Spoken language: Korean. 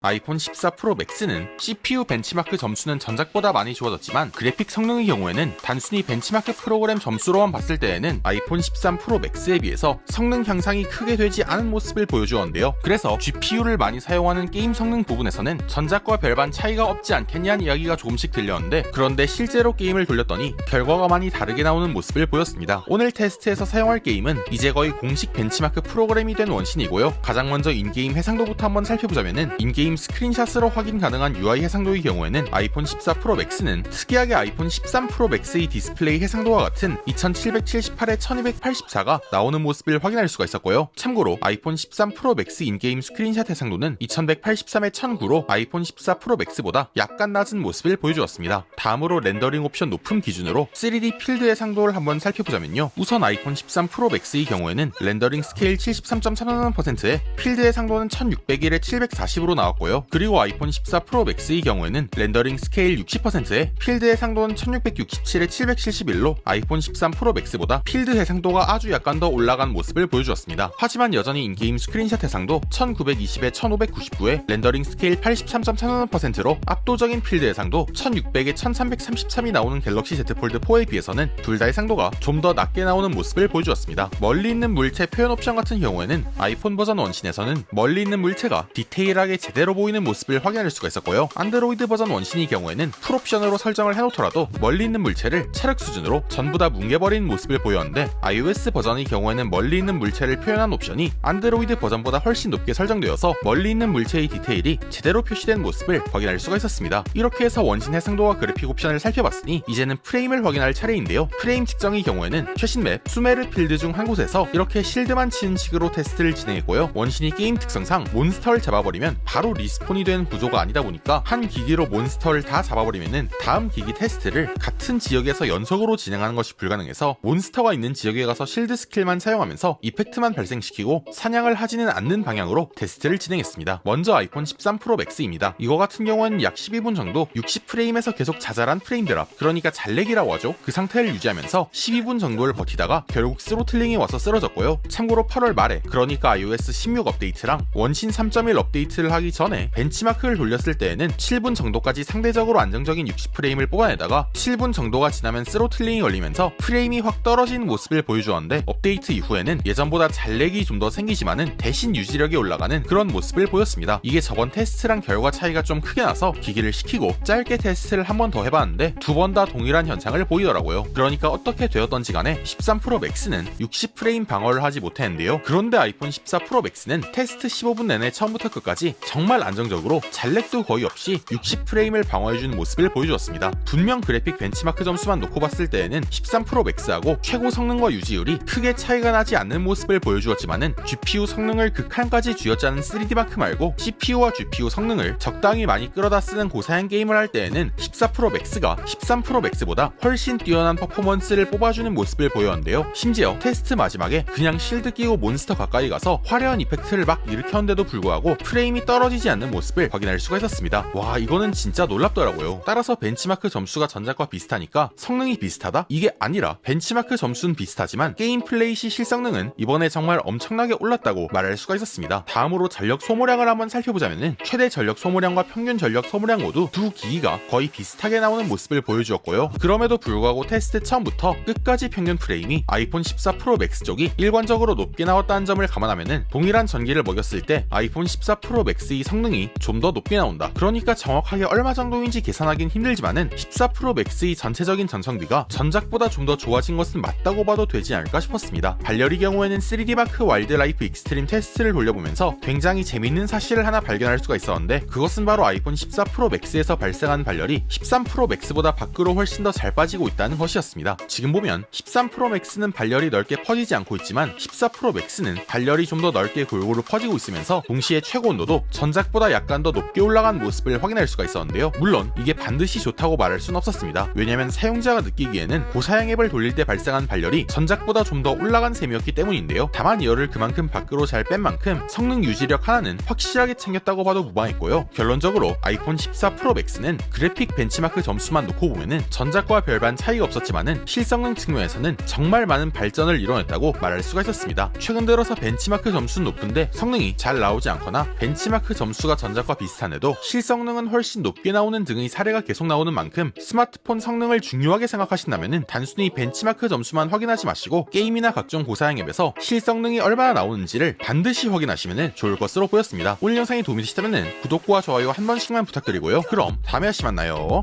아이폰 14 프로 맥스는 CPU 벤치마크 점수는 전작보다 많이 좋아졌지만 그래픽 성능의 경우에는 단순히 벤치마크 프로그램 점수로만 봤을 때에는 아이폰 13 프로 맥스에 비해서 성능 향상이 크게 되지 않은 모습을 보여주었는데요. 그래서 GPU를 많이 사용하는 게임 성능 부분에서는 전작과 별반 차이가 없지 않겠냐는 이야기가 조금씩 들렸는데, 그런데 실제로 게임을 돌렸더니 결과가 많이 다르게 나오는 모습을 보였습니다. 오늘 테스트에서 사용할 게임은 이제 거의 공식 벤치마크 프로그램이 된 원신이고요. 가장 먼저 인게임 해상도부터 한번 살펴보자면은, 인게임 스크린샷으로 확인 가능한 UI 해상도의 경우에는 아이폰 14 프로 맥스는 특이하게 아이폰 13 프로 맥스의 디스플레이 해상도와 같은 2778에 1284가 나오는 모습을 확인할 수가 있었고요. 참고로 아이폰 13 프로 맥스 인게임 스크린샷 해상도는 2183에 1009로 아이폰 14 프로 맥스보다 약간 낮은 모습을 보여주었습니다. 다음으로 렌더링 옵션 높음 기준으로 3D 필드 해상도를 한번 살펴보자면요. 우선 아이폰 13 프로 맥스의 경우에는 렌더링 스케일 73.33%에 필드 해상도는 1601에 740으로 나왔고요. 그리고 아이폰 14 프로 맥스의 경우에는 렌더링 스케일 60%에 필드 해상도는 1667에 771로 아이폰 13 프로 맥스보다 필드 해상도가 아주 약간 더 올라간 모습을 보여주었습니다. 하지만 여전히 인게임 스크린샷 해상도 1920에 1599에 렌더링 스케일 83.33%로 압도적인 필드 해상도 1600에 1333이 나오는 갤럭시 Z 폴드 4에 비해서는 둘 다 해상도가 좀 더 낮게 나오는 모습을 보여주었습니다. 멀리 있는 물체 표현 옵션 같은 경우에는 아이폰 버전 원신에서는 멀리 있는 물체가 디테일하게 제대로 보이는 모습을 확인할 수가 있었고요. 안드로이드 버전 원신의 경우에는 풀옵션으로 설정을 해놓더라도 멀리 있는 물체를 찰흙 수준으로 전부 다 뭉개버린 모습을 보였는데, iOS 버전의 경우에는 멀리 있는 물체를 표현한 옵션이 안드로이드 버전보다 훨씬 높게 설정되어서 멀리 있는 물체의 디테일이 제대로 표시된 모습을 확인할 수가 있었습니다. 이렇게 해서 원신 해상도와 그래픽 옵션을 살펴봤으니 이제는 프레임을 확인할 차례인데요. 프레임 측정의 경우에는 최신 맵 수메르 필드 중 한 곳에서 이렇게 실드만 치는 식으로 테스트를 진행했고요. 원신이 게임 특성상 몬스터를 잡아버리면 바로 리스폰이 된 구조가 아니다 보니까 한 기기로 몬스터를 다 잡아버리면은 다음 기기 테스트를 같은 지역에서 연속으로 진행하는 것이 불가능해서 몬스터가 있는 지역에 가서 실드 스킬만 사용하면서 이펙트만 발생시키고 사냥을 하지는 않는 방향으로 테스트를 진행했습니다. 먼저 아이폰 13 프로 맥스입니다. 이거 같은 경우는 약 12분 정도 60프레임에서 계속 자잘한 프레임 드랍, 그러니까 잘내기라고 하죠. 그 상태를 유지하면서 12분 정도를 버티다가 결국 스로틀링이 와서 쓰러졌고요. 참고로 8월 말에, 그러니까 iOS 16 업데이트랑 원신 3.1 업데이트를 하기 전에 벤치마크를 돌렸을 때에는 7분 정도까지 상대적으로 안정적인 60프레임을 뽑아내다가 7분 정도가 지나면 스로틀링이 걸리면서 프레임이 확 떨어지는 모습을 보여주었는데, 업데이트 이후에는 예전보다 잘내기 좀 더 생기지만은 대신 유지력이 올라가는 그런 모습을 보였습니다. 이게 저번 테스트랑 결과 차이가 좀 크게 나서 기기를 식히고 짧게 테스트를 한 번 더 해봤는데 두 번 다 동일한 현상을 보이더라고요. 그러니까 어떻게 되었던지 간에 13 프로 맥스는 60프레임 방어를 하지 못했는데요. 그런데 아이폰 14 프로 맥스는 테스트 15분 내내 처음부터 끝까지 정말 안정적으로 잘렉도 거의 없이 60프레임을 방어해주는 모습을 보여주었습니다. 분명 그래픽 벤치마크 점수만 놓고 봤을 때에는 13 프로 맥스하고 최고 성능과 유지율이 크게 차이가 나지 않는 모습을 보여주었지만은 GPU 성능을 극한까지 쥐어짜는 3D마크 말고 CPU와 GPU 성능을 적당히 많이 끌어다 쓰는 고사양 게임을 할 때에는 14 프로 맥스가 13 프로 맥스보다 훨씬 뛰어난 퍼포먼스를 뽑아주는 모습을 보였는데요. 심지어 테스트 마지막에 그냥 실드 끼고 몬스터 가까이 가서 화려한 이펙트를 막 일으켰는데도 불구하고 프레임이 떨어지지 않는 모습을 확인할 수가 있었습니다. 와, 이거는 진짜 놀랍더라고요. 따라서 벤치마크 점수가 전작과 비슷하니까 성능이 비슷하다? 이게 아니라 벤치마크 점수는 비슷하지만 게임 플레이 시 실성능은 이번에 정말 엄청나게 올랐다고 말할 수가 있었습니다. 다음으로 전력 소모량을 한번 살펴보자면은 최대 전력 소모량과 평균 전력 소모량 모두 두 기기가 거의 비슷하게 나오는 모습을 보여주었고요. 그럼에도 불구하고 테스트 처음부터 끝까지 평균 프레임이 아이폰 14 프로 맥스 쪽이 일관적으로 높게 나왔다는 점을 감안하면은 동일한 전기를 먹였을 때 아이폰 14 프로 맥스의 성능이 좀 더 높게 나온다. 그러니까 정확하게 얼마 정도인지 계산하긴 힘들지만은 14 프로 맥스의 전체적인 전성비가 전작보다 좀 더 좋아진 것은 맞다고 봐도 되지 않을까 싶었습니다. 발열의 경우에는 3D마크 와일드라이프 익스트림 테스트를 돌려보면서 굉장히 재밌는 사실을 하나 발견할 수가 있었는데, 그것은 바로 아이폰 14 프로 맥스에서 발생한 발열이 13 프로 맥스보다 밖으로 훨씬 더 잘 빠지고 있다는 것이었습니다. 지금 보면 13 프로 맥스는 발열이 넓게 퍼지지 않고 있지만 14 프로 맥스는 발열이 좀 더 넓게 골고루 퍼지고 있으면서 동시에 최고 온도도 전작보다 약간 더 높게 올라간 모습을 확인할 수가 있었는데요. 물론 이게 반드시 좋다고 말할 순 없었습니다. 왜냐면 사용자가 느끼기에는 고사양 앱을 돌릴 때 발생한 발열이 전작보다 좀 더 올라간 셈이었기 때문인데요. 다만 열을 그만큼 밖으로 잘 뺀 만큼 성능 유지력 하나는 확실하게 챙겼다고 봐도 무방했고요. 결론적으로 아이폰 14 프로 맥스는 그래픽 벤치마크 점수만 놓고 보면은 전작과 별반 차이가 없었지만은 실성능 측면에서는 정말 많은 발전을 이뤄냈다고 말할 수가 있었습니다. 최근 들어서 벤치마크 점수는 높은데 성능이 잘 나오지 않거나 벤치마크 점수 점수가 전작과 비슷한데도 실성능은 훨씬 높게 나오는 등의 사례가 계속 나오는 만큼 스마트폰 성능을 중요하게 생각하신다면 단순히 벤치마크 점수만 확인하지 마시고 게임이나 각종 고사양 앱에서 실성능이 얼마나 나오는지를 반드시 확인하시면 좋을 것으로 보였습니다. 오늘 영상이 도움이 되셨다면 구독과 좋아요 한 번씩만 부탁드리고요. 그럼 다음에 다시 만나요.